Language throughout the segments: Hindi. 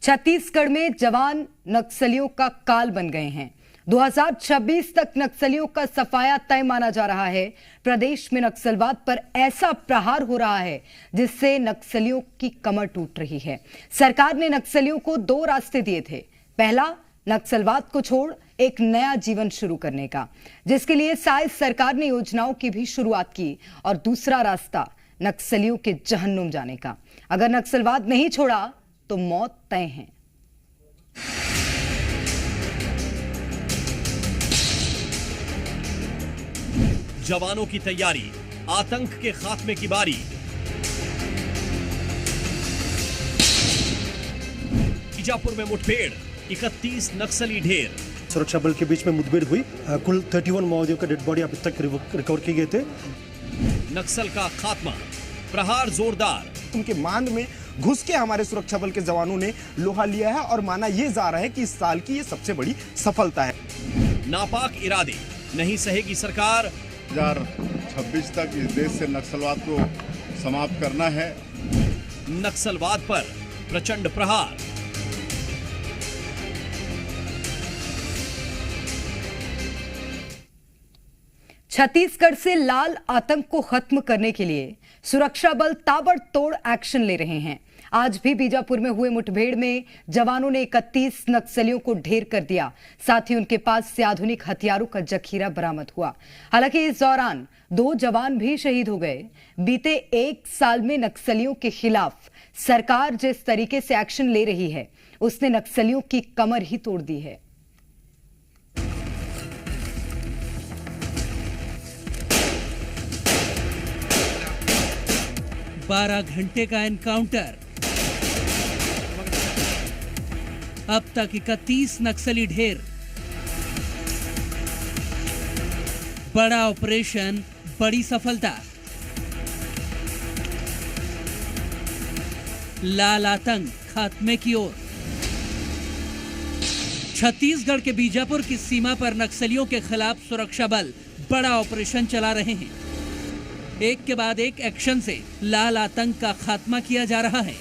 छत्तीसगढ़ में जवान नक्सलियों का काल बन गए हैं। 2026 तक नक्सलियों का सफाया तय माना जा रहा है। प्रदेश में नक्सलवाद पर ऐसा प्रहार हो रहा है जिससे नक्सलियों की कमर टूट रही है। सरकार ने नक्सलियों को 2 रास्ते दिए थे। पहला, नक्सलवाद को छोड़ एक नया जीवन शुरू करने का, जिसके लिए शायद सरकार ने योजनाओं की भी शुरुआत की, और दूसरा रास्ता नक्सलियों के जहन्नुम जाने का। अगर नक्सलवाद नहीं छोड़ा तो मौत तय है। जवानों की तैयारी, आतंक के खात्मे की बारी। बीजापुर में मुठभेड़, 31 नक्सली ढेर। सुरक्षा बल के बीच में मुठभेड़ हुई। कुल 31 माओवादियों का डेड बॉडी अभी तक रिकवर किए गए थे। नक्सल का खात्मा, प्रहार जोरदार। उनके मांद में घुस के हमारे सुरक्षा बल के जवानों ने लोहा लिया है और माना यह जा रहा है कि इस साल की ये सबसे बड़ी सफलता है। नापाक इरादे, नहीं सहेगी सरकार। 2026 तक इस देश से नक्सलवाद को समाप्त करना है। नक्सलवाद पर प्रचंड प्रहार। छत्तीसगढ़ से लाल आतंक को खत्म करने के लिए सुरक्षा बल ताबड़तोड़ एक्शन ले रहे हैं। आज भी बीजापुर में हुए मुठभेड़ में जवानों ने 31 नक्सलियों को ढेर कर दिया। साथ ही उनके पास से आधुनिक हथियारों का जखीरा बरामद हुआ। हालांकि इस दौरान 2 जवान भी शहीद हो गए। बीते 1 साल में नक्सलियों के खिलाफ सरकार जिस तरीके से एक्शन ले रही है, उसने नक्सलियों की कमर ही तोड़ दी है। 12 घंटे का एनकाउंटर, अब तक 31 नक्सली ढेर। बड़ा ऑपरेशन, बड़ी सफलता। लाल आतंक खात्मे की ओर। छत्तीसगढ़ के बीजापुर की सीमा पर नक्सलियों के खिलाफ सुरक्षा बल बड़ा ऑपरेशन चला रहे हैं। एक के बाद एक एक्शन से लाल आतंक का खात्मा किया जा रहा है।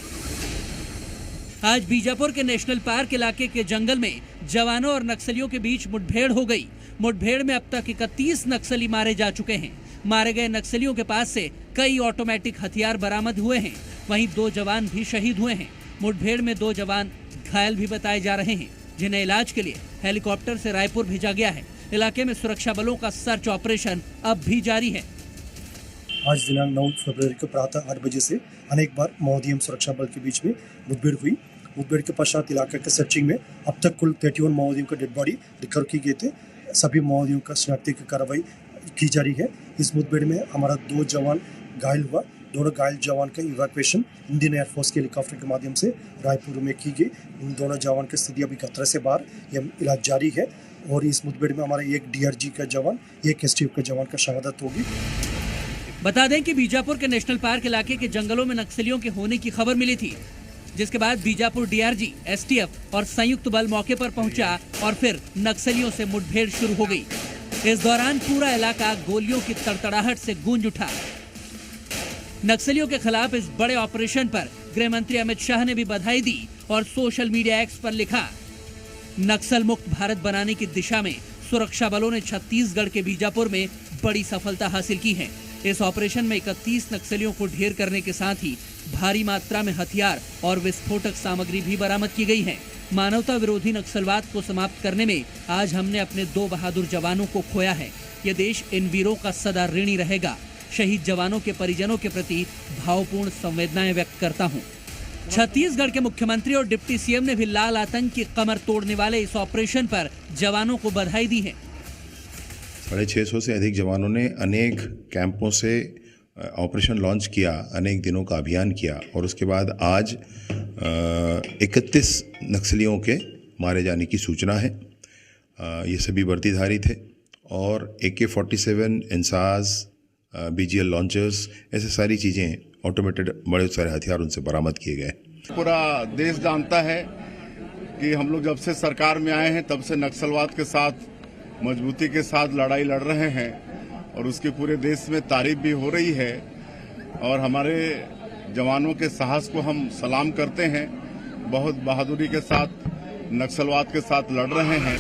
आज बीजापुर के नेशनल पार्क इलाके के जंगल में जवानों और नक्सलियों के बीच मुठभेड़ हो गई। मुठभेड़ में अब तक 31 नक्सली मारे जा चुके हैं। मारे गए नक्सलियों के पास से कई ऑटोमेटिक हथियार बरामद हुए हैं। वहीं 2 जवान भी शहीद हुए हैं। मुठभेड़ में 2 जवान घायल भी बताए जा रहे हैं, जिन्हें इलाज के लिए हेलीकॉप्टर से रायपुर भेजा गया है। इलाके में सुरक्षा बलों का सर्च ऑपरेशन अब भी जारी है। आज दिनांक 9 फरवरी को प्रातः 8 बजे से अनेक बार माओवादी एवं सुरक्षा बल के बीच में मुठभेड़ हुई। मुठभेड़ के पश्चात इलाके के सर्चिंग में अब तक कुल 31 माओवादियों का डेड बॉडी रिकवर की गए थे। सभी माओवादियों का शनाख्ती की कार्रवाई की जा रही है। इस मुठभेड़ में हमारा 2 जवान घायल हुआ। दोनों घायल जवान का इवैक्यूएशन इंडियन एयरफोर्स के हेलीकॉप्टर के माध्यम से रायपुर में की गई। उन दोनों जवान की स्थिति अभी खतरे से बाहर, यह इलाज जारी है। और इस मुठभेड़ में हमारा 1 DRG का जवान, 1 STF का जवान का शहादत होगी। बता दें कि बीजापुर के नेशनल पार्क इलाके के जंगलों में नक्सलियों के होने की खबर मिली थी, जिसके बाद बीजापुर DRG, STF और संयुक्त बल मौके पर पहुंचा और फिर नक्सलियों से मुठभेड़ शुरू हो गई। इस दौरान पूरा इलाका गोलियों की तड़तड़ाहट से गूंज उठा। नक्सलियों के खिलाफ इस बड़े ऑपरेशन पर गृह मंत्री अमित शाह ने भी बधाई दी और सोशल मीडिया एक्स पर लिखा, नक्सल मुक्त भारत बनाने की दिशा में सुरक्षा बलों ने छत्तीसगढ़ के बीजापुर में बड़ी सफलता हासिल की है। इस ऑपरेशन में 31 नक्सलियों को ढेर करने के साथ ही भारी मात्रा में हथियार और विस्फोटक सामग्री भी बरामद की गई है। मानवता विरोधी नक्सलवाद को समाप्त करने में आज हमने अपने 2 बहादुर जवानों को खोया है। यह देश इन वीरों का सदा ऋणी रहेगा। शहीद जवानों के परिजनों के प्रति भावपूर्ण संवेदनाएं व्यक्त करता हूं। छत्तीसगढ़ के मुख्यमंत्री और डिप्टी सीएम ने भी लाल आतंक की कमर तोड़ने वाले इस ऑपरेशन पर जवानों को बधाई दी है। 650 से अधिक जवानों ने अनेक कैंपों से ऑपरेशन लॉन्च किया, अनेक दिनों का अभियान किया और उसके बाद आज 31 नक्सलियों के मारे जाने की सूचना है। ये सभी वर्दीधारी थे और AK-47, इंसास, BGL लॉन्चर्स, ऐसे सारी चीज़ें, ऑटोमेटेड बड़े सारे हथियार उनसे बरामद किए गए। पूरा देश जानता है कि हम लोग जब से सरकार में आए हैं तब से नक्सलवाद के साथ मजबूती के साथ लड़ाई लड़ रहे हैं और उसकी पूरे देश में तारीफ भी हो रही है और हमारे जवानों के साहस को हम सलाम करते हैं। बहुत बहादुरी के साथ नक्सलवाद के साथ लड़ रहे हैं।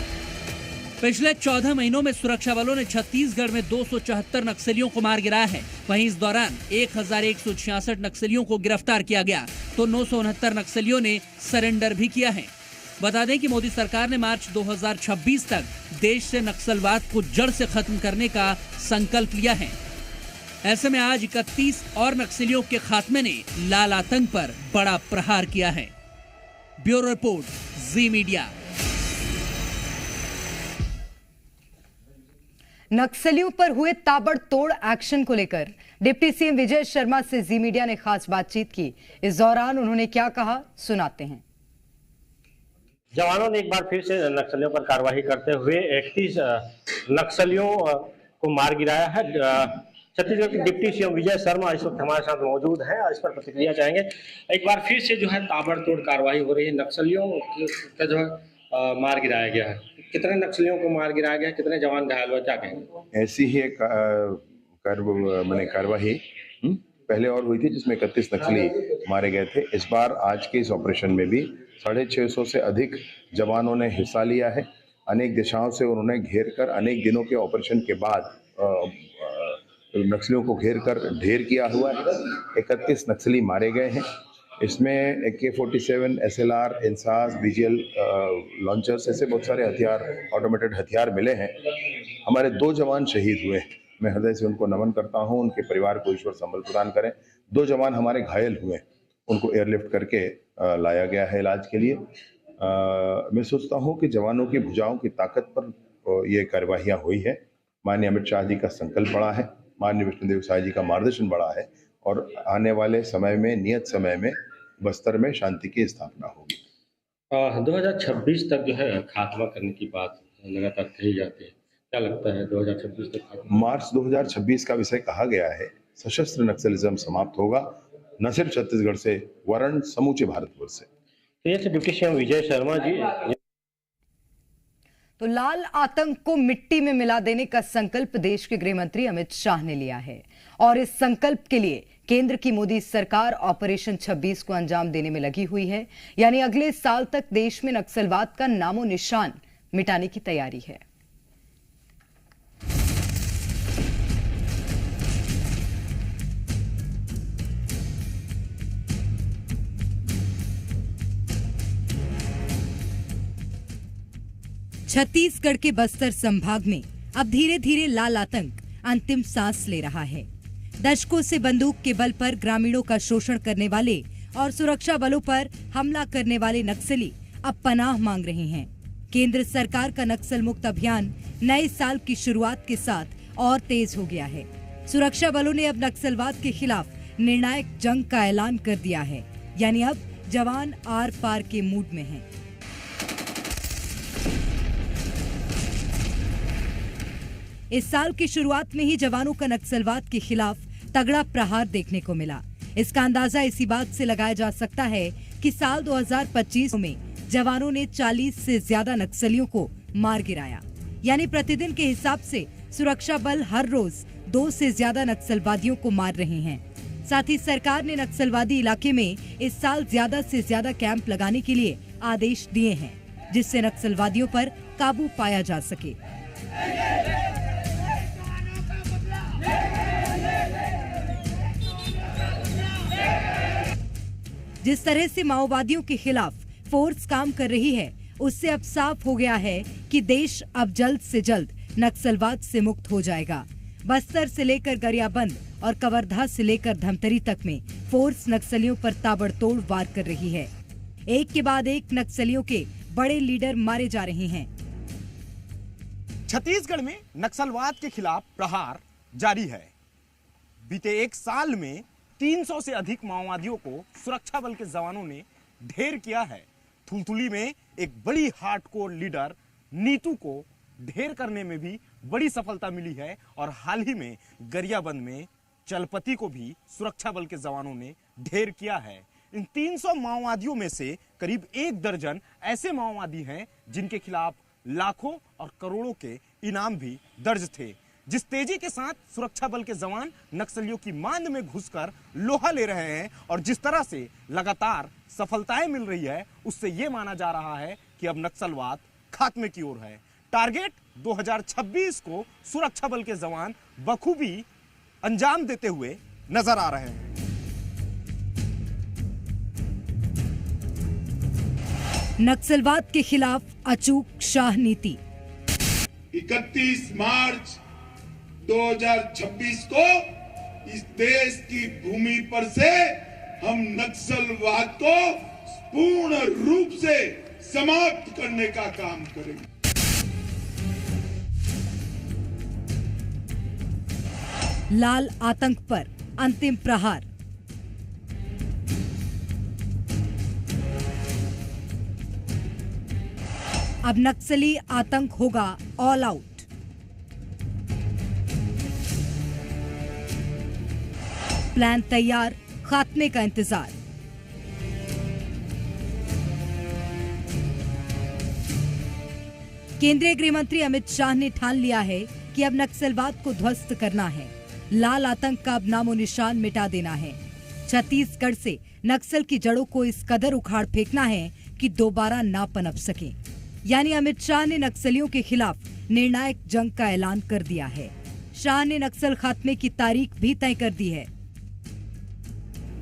पिछले 14 महीनों में सुरक्षा बलों ने छत्तीसगढ़ में 274 नक्सलियों को मार गिराया है। वहीं इस दौरान 1166 नक्सलियों को गिरफ्तार किया गया तो 969 नक्सलियों ने सरेंडर भी किया है। बता दें कि मोदी सरकार ने मार्च 2026 तक देश से नक्सलवाद को जड़ से खत्म करने का संकल्प लिया है। ऐसे में आज 31 और नक्सलियों के खात्मे ने लाल आतंक पर बड़ा प्रहार किया है। ब्यूरो रिपोर्ट, जी मीडिया। नक्सलियों पर हुए ताबड़तोड़ एक्शन को लेकर डिप्टी सीएम विजय शर्मा से जी मीडिया ने खास बातचीत की। इस दौरान उन्होंने क्या कहा, सुनाते हैं। जवानों ने एक बार फिर से नक्सलियों पर कार्रवाई करते हुए 31 नक्सलियों को मार गिराया है। छत्तीसगढ़ के डिप्टी सीएम विजय शर्मा इस वक्त हमारे साथ मौजूद हैं और इस पर प्रतिक्रिया चाहेंगे। एक बार फिर से जो है ताबड़तोड़ कार्रवाई हो रही है, नक्सलियों का जो है मार गिराया गया है। कितने नक्सलियों को मार गिराया गया, कितने जवान घायल हुए, क्या कहेंगे? ऐसी ही एक कार्रवाई पहले और हुई थी जिसमें 31 नक्सली मारे गए थे। इस बार आज के इस ऑपरेशन में भी 650 से अधिक जवानों ने हिस्सा लिया है। अनेक दिशाओं से उन्होंने घेर कर अनेक दिनों के ऑपरेशन के बाद नक्सलियों को घेर कर ढेर किया हुआ है। 31 नक्सली मारे गए हैं। इसमें AK-47, SLR, INSAS, BGL launchers, ऐसे बहुत सारे हथियार, ऑटोमेटेड हथियार मिले हैं। हमारे 2 जवान शहीद हुए। मैं हृदय से उनको नमन करता हूं। उनके परिवार को ईश्वर संबल प्रदान करें। 2 जवान हमारे घायल हुए, उनको एयरलिफ्ट करके लाया गया है इलाज के लिए। मैं सोचता हूं कि जवानों की भुजाओं की ताकत पर ये कार्यवाहियां हुई है। माननीय अमित शाह जी का संकल्प बड़ा है, माननीय विष्णुदेव साय जी का मार्गदर्शन बड़ा है और आने वाले समय में, नियत समय में बस्तर में शांति की स्थापना होगी। 2026 तक जो है खात्मा करने की बात लगातार कही जाती है, क्या लगता है 2026 तक खात्मा? मार्च 2026 का विषय कहा गया है। सशस्त्र नक्सलिज्म समाप्त होगा, न सिर्फ छत्तीसगढ़ से वरन समूचे भारतवर्ष से। तो ये डिप्टी सीएम विजय शर्मा जी। तो लाल आतंक को मिट्टी में मिला देने का संकल्प देश के गृह मंत्री अमित शाह ने लिया है और इस संकल्प के लिए केंद्र की मोदी सरकार ऑपरेशन 26 को अंजाम देने में लगी हुई है। यानी अगले साल तक देश में नक्सलवाद का नामो निशान मिटाने की तैयारी है। छत्तीसगढ़ के बस्तर संभाग में अब धीरे धीरे लाल आतंक अंतिम सांस ले रहा है। दशकों से बंदूक के बल पर ग्रामीणों का शोषण करने वाले और सुरक्षा बलों पर हमला करने वाले नक्सली अब पनाह मांग रहे हैं। केंद्र सरकार का नक्सल मुक्त अभियान नए साल की शुरुआत के साथ और तेज हो गया है। सुरक्षा बलों ने अब नक्सलवाद के खिलाफ निर्णायक जंग का ऐलान कर दिया है। यानी अब जवान आर पार के मूड में हैं। इस साल की शुरुआत में ही जवानों का नक्सलवाद के खिलाफ तगड़ा प्रहार देखने को मिला। इसका अंदाजा इसी बात से लगाया जा सकता है कि साल 2025 में जवानों ने 40 से ज्यादा नक्सलियों को मार गिराया। यानी प्रतिदिन के हिसाब से सुरक्षा बल हर रोज 2 से ज्यादा नक्सलवादियों को मार रहे हैं। साथ ही सरकार ने नक्सलवादी इलाके में इस साल ज्यादा से ज्यादा कैंप लगाने के लिए आदेश दिए हैं, जिससे नक्सलवादियों पर काबू पाया जा सके। जिस तरह से माओवादियों के खिलाफ फोर्स काम कर रही है, उससे अब साफ हो गया है कि देश अब जल्द से जल्द नक्सलवाद से मुक्त हो जाएगा। बस्तर से लेकर गरियाबंद और कवर्धा से लेकर धमतरी तक में फोर्स नक्सलियों पर ताबड़तोड़ वार कर रही है। एक के बाद एक नक्सलियों के बड़े लीडर मारे जा रहे हैं। छत्तीसगढ़ में नक्सलवाद के खिलाफ प्रहार जारी है। बीते 1 साल में 300 से अधिक माओवादियों को सुरक्षा बल के जवानों ने ढेर किया है। थुलथुली में एक बड़ी हार्डकोर लीडर नीतू को ढेर करने में भी बड़ी सफलता मिली है और हाल ही में गरियाबंद में चलपति को भी सुरक्षा बल के जवानों ने ढेर किया है। इन 300 माओवादियों में से करीब 1 दर्जन ऐसे माओवादी हैं जिनके खिलाफ लाखों और करोड़ों के इनाम भी दर्ज थे। जिस तेजी के साथ सुरक्षा बल के जवान नक्सलियों की मांद में घुसकर लोहा ले रहे हैं और जिस तरह से लगातार सफलताएं मिल रही है, उससे यह माना जा रहा है कि अब नक्सलवाद खात्मे की ओर है। टारगेट 2026 को सुरक्षा बल के जवान बखूबी अंजाम देते हुए नजर आ रहे हैं। नक्सलवाद के खिलाफ अचूक शाह नीति। 31 मार्च 2026 को इस देश की भूमि पर से हम नक्सलवाद को पूर्ण रूप से समाप्त करने का काम करेंगे। लाल आतंक पर अंतिम प्रहार। अब नक्सली आतंक होगा ऑल आउट। प्लान तैयार, खात्मे का इंतजार। केंद्रीय गृह मंत्री अमित शाह ने ठान लिया है कि अब नक्सलवाद को ध्वस्त करना है। लाल आतंक का अब नामो निशान मिटा देना है। छत्तीसगढ़ से नक्सल की जड़ों को इस कदर उखाड़ फेंकना है कि दोबारा ना पनप सके। यानी अमित शाह ने नक्सलियों के खिलाफ निर्णायक जंग का ऐलान कर दिया है। शाह ने नक्सल खात्मे की तारीख भी तय कर दी है।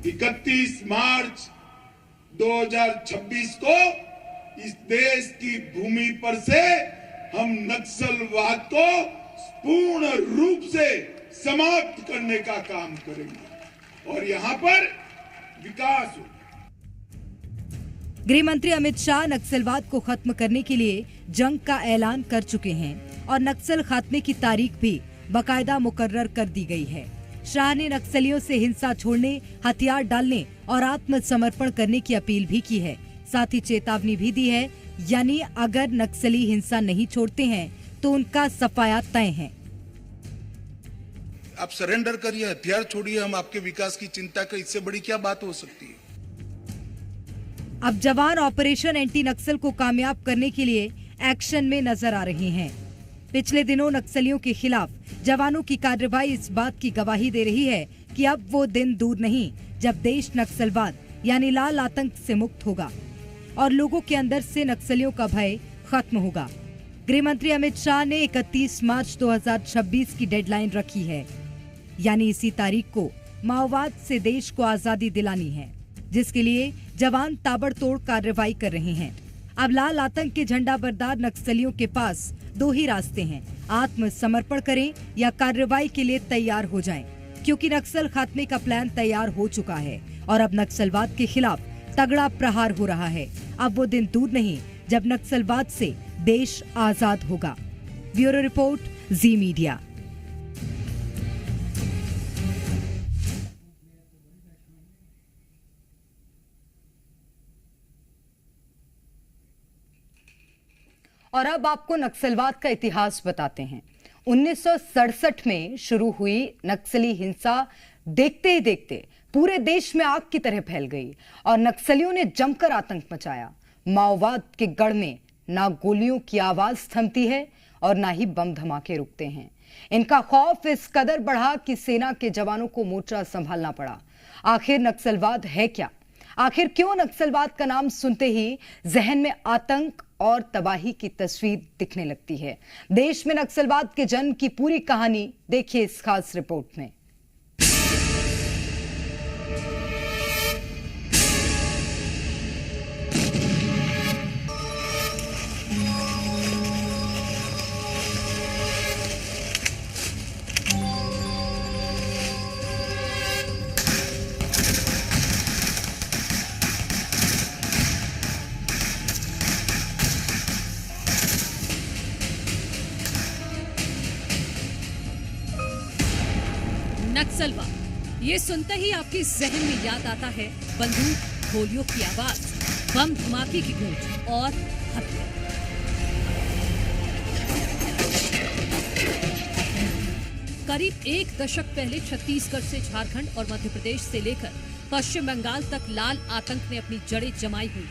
31 मार्च 2026 को इस देश की भूमि पर से हम नक्सलवाद को पूर्ण रूप से समाप्त करने का काम करेंगे और यहां पर विकास हो। गृह मंत्री अमित शाह नक्सलवाद को खत्म करने के लिए जंग का ऐलान कर चुके हैं और नक्सल खात्मे की तारीख भी बाकायदा मुकर्रर कर दी गई है। शाह ने नक्सलियों से हिंसा छोड़ने, हथियार डालने और आत्मसमर्पण करने की अपील भी की है। साथ ही चेतावनी भी दी है, यानी अगर नक्सली हिंसा नहीं छोड़ते हैं तो उनका सफाया तय है। आप सरेंडर करिए, हथियार छोड़िए, हम आपके विकास की चिंता करें, इससे बड़ी क्या बात हो सकती है। अब जवान ऑपरेशन एंटी नक्सल को कामयाब करने के लिए एक्शन में नजर आ रहे हैं। पिछले दिनों नक्सलियों के खिलाफ जवानों की कार्रवाई इस बात की गवाही दे रही है कि अब वो दिन दूर नहीं जब देश नक्सलवाद यानी लाल आतंक से मुक्त होगा और लोगों के अंदर से नक्सलियों का भय खत्म होगा। गृह मंत्री अमित शाह ने 31 मार्च 2026 की डेडलाइन रखी है, यानी इसी तारीख को माओवाद से देश को आजादी दिलानी है, जिसके लिए जवान ताबड़तोड़ कार्रवाई कर रहे हैं। अब लाल आतंक के झंडा बरदार नक्सलियों के पास दो ही रास्ते हैं, आत्मसमर्पण करें या कार्रवाई के लिए तैयार हो जाएं, क्योंकि नक्सल खात्मे का प्लान तैयार हो चुका है और अब नक्सलवाद के खिलाफ तगड़ा प्रहार हो रहा है। अब वो दिन दूर नहीं जब नक्सलवाद से देश आजाद होगा। ब्यूरो रिपोर्ट, जी मीडिया। और अब आपको नक्सलवाद का इतिहास बताते हैं। 1967 में शुरू हुई नक्सली हिंसा देखते ही देखते पूरे देश में आग की तरह फैल गई और नक्सलियों ने जमकर आतंक मचाया। माओवाद के गढ़ में ना गोलियों की आवाज थमती है और ना ही बम धमाके रुकते हैं। इनका खौफ इस कदर बढ़ा कि सेना के जवानों को मोर्चा संभालना पड़ा। आखिर नक्सलवाद है क्या? आखिर क्यों नक्सलवाद का नाम सुनते ही जहन में आतंक और तबाही की तस्वीर दिखने लगती है? देश में नक्सलवाद के जन्म की पूरी कहानी देखिए इस खास रिपोर्ट में। नक्सलवाद, ये सुनते ही आपके जहन में याद आता है बंदूक, गोलियों की आवाज, बम धमाके की गूंज और हत्या। करीब एक दशक पहले छत्तीसगढ़ से झारखंड और मध्य प्रदेश से लेकर पश्चिम बंगाल तक लाल आतंक ने अपनी जड़ें जमाई हुई।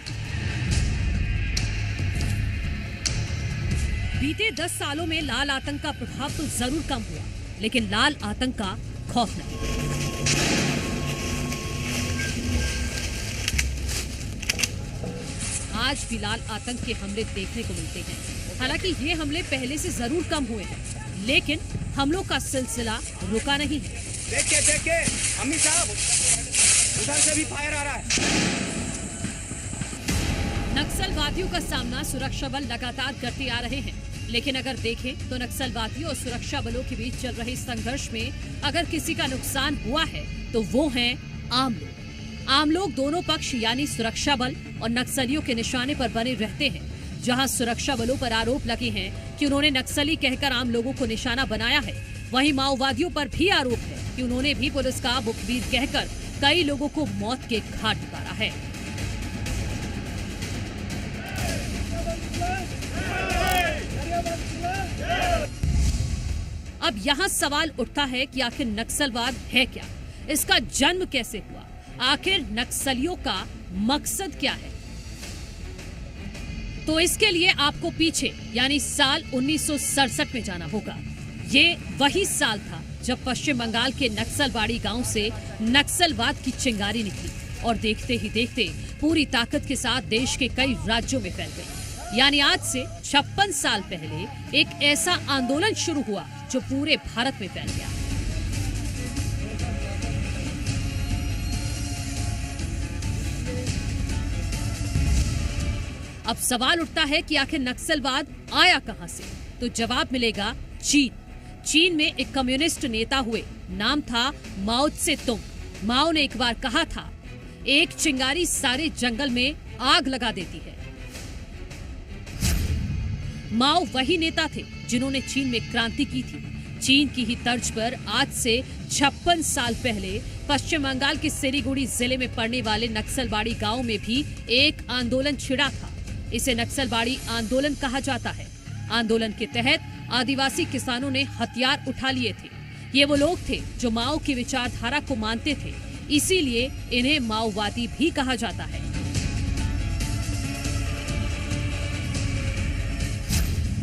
बीते 10 सालों में लाल आतंक का प्रभाव तो जरूर कम हुआ, लेकिन लाल आतंक का खौफ नहीं। आज भी लाल आतंक के हमले देखने को मिलते हैं। हालांकि ये हमले पहले से जरूर कम हुए हैं, लेकिन हमलों का सिलसिला रुका नहीं है। देखिए अमित साहब, उधर से भी फायर आ रहा है। नक्सलवादियों का सामना सुरक्षा बल लगातार करते आ रहे हैं, लेकिन अगर देखें तो नक्सलवादियों और सुरक्षा बलों के बीच चल रहे संघर्ष में अगर किसी का नुकसान हुआ है तो वो हैं आम लोग। आम लोग दोनों पक्ष यानी सुरक्षा बल और नक्सलियों के निशाने पर बने रहते हैं। जहां सुरक्षा बलों पर आरोप लगे हैं कि उन्होंने नक्सली कहकर आम लोगों को निशाना बनाया है, वहीं माओवादियों पर भी आरोप है कि उन्होंने भी पुलिस का मुखबिर कहकर कई लोगों को मौत के घाट उतारा है। अब यहाँ सवाल उठता है कि आखिर नक्सलवाद है क्या, इसका जन्म कैसे हुआ, आखिर नक्सलियों का मकसद क्या है। तो इसके लिए आपको पीछे यानी साल 1967 में जाना होगा। ये वही साल था जब पश्चिम बंगाल के नक्सलबाड़ी गांव से नक्सलवाद की चिंगारी निकली और देखते ही देखते पूरी ताकत के साथ देश के कई राज्यों में फैल गई। यानी आज से 56 साल पहले एक ऐसा आंदोलन शुरू हुआ जो पूरे भारत में फैल गया। अब सवाल उठता है कि आखिर नक्सलवाद आया कहां से, तो जवाब मिलेगा चीन में एक कम्युनिस्ट नेता हुए, नाम था माओ त्से तुंग। माओ ने एक बार कहा था, एक चिंगारी सारे जंगल में आग लगा देती है। माओ वही नेता थे जिन्होंने चीन में क्रांति की थी। चीन की ही तर्ज पर आज से 56 साल पहले पश्चिम बंगाल के सिलीगुड़ी जिले में पड़ने वाले नक्सलबाड़ी गांव में भी एक आंदोलन छिड़ा था। इसे नक्सलबाड़ी आंदोलन कहा जाता है। आंदोलन के तहत आदिवासी किसानों ने हथियार उठा लिए थे। ये वो लोग थे जो माओ की विचारधारा को मानते थे, इसीलिए इन्हें माओवादी भी कहा जाता है।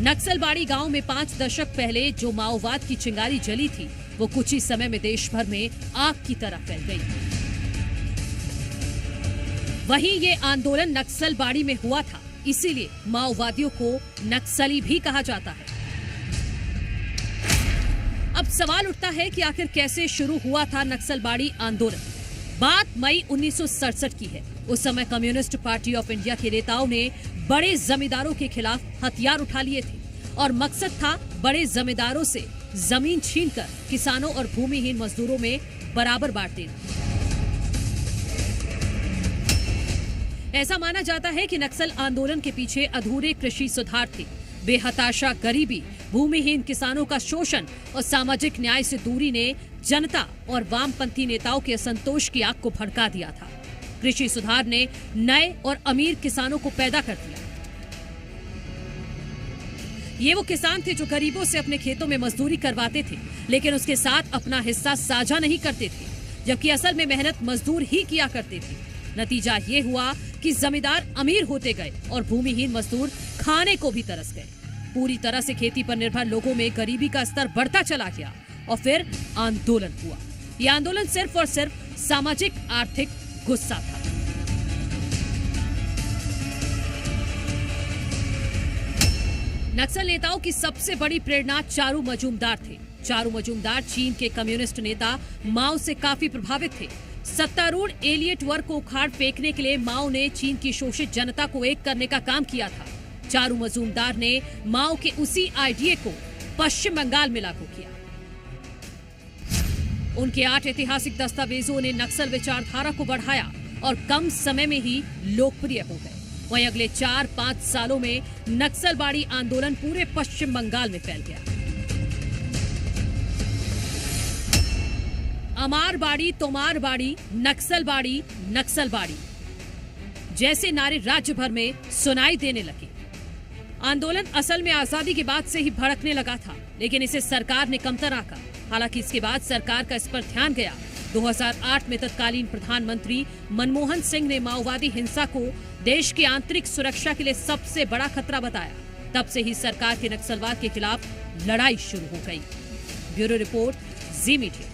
नक्सलबाड़ी गांव में 5 दशक पहले जो माओवाद की चिंगारी जली थी, वो कुछ ही समय में देश भर में आग की तरह फैल गई। वहीं ये आंदोलन नक्सलबाड़ी में हुआ था, इसीलिए माओवादियों को नक्सली भी कहा जाता है। अब सवाल उठता है कि आखिर कैसे शुरू हुआ था नक्सलबाड़ी आंदोलन। बात मई 1967 की है। उस समय कम्युनिस्ट पार्टी ऑफ इंडिया के नेताओं ने बड़े जमींदारों के खिलाफ हथियार उठा लिए थे और मकसद था बड़े जमींदारों से जमीन छीनकर किसानों और भूमिहीन मजदूरों में बराबर बांट देना। ऐसा माना जाता है कि नक्सल आंदोलन के पीछे अधूरे कृषि सुधार थे, बेहताशा गरीबी, भूमिहीन किसानों का शोषण और सामाजिक न्याय से दूरी ने जनता और वामपंथी नेताओं के असंतोष की आग को भड़का दिया था। कृषि सुधार ने नए और अमीर किसानों को पैदा कर दिया। ये वो किसान थे जो गरीबों से अपने खेतों में मजदूरी करवाते थे, लेकिन उसके साथ अपना हिस्सा साझा नहीं करते थे, जबकि असल में मेहनत मजदूर ही किया करते थे। नतीजा ये हुआ कि जमींदार अमीर होते गए और भूमिहीन मजदूर खाने को भी तरस गए। पूरी तरह से खेती पर निर्भर लोगों में गरीबी का स्तर बढ़ता चला गया और फिर आंदोलन हुआ। यह आंदोलन सिर्फ और सिर्फ सामाजिक आर्थिक गुस्सा था। नक्सल नेताओं की सबसे बड़ी प्रेरणा चारू मजूमदार थे। चारू मजूमदार चीन के कम्युनिस्ट नेता माओ से काफी प्रभावित थे। सत्तारूढ़ एलियट वर्ग को उखाड़ फेंकने के लिए माओ ने चीन की शोषित जनता को एक करने का काम किया था। चारू मजूमदार ने माओ के उसी आइडिया को पश्चिम बंगाल में लागू किया। उनके 8 ऐतिहासिक दस्तावेजों ने नक्सल विचारधारा को बढ़ाया और कम समय में ही लोकप्रिय हो गए। वहीं अगले 4-5 सालों में नक्सलबाड़ी आंदोलन पूरे पश्चिम बंगाल में फैल गया। अमारबाड़ी, तोमारबाड़ी, नक्सलबाड़ी, नक्सलबाड़ी जैसे नारे राज्य भर में सुनाई देने लगे। आंदोलन असल में आजादी के बाद से ही भड़कने लगा था, लेकिन इसे सरकार ने कमतर आंका। हालांकि इसके बाद सरकार का इस पर ध्यान गया। 2008 में तत्कालीन प्रधानमंत्री मनमोहन सिंह ने माओवादी हिंसा को देश की आंतरिक सुरक्षा के लिए सबसे बड़ा खतरा बताया। तब से ही सरकार के नक्सलवाद के खिलाफ लड़ाई शुरू हो गई। ब्यूरो रिपोर्ट, जी मीडिया।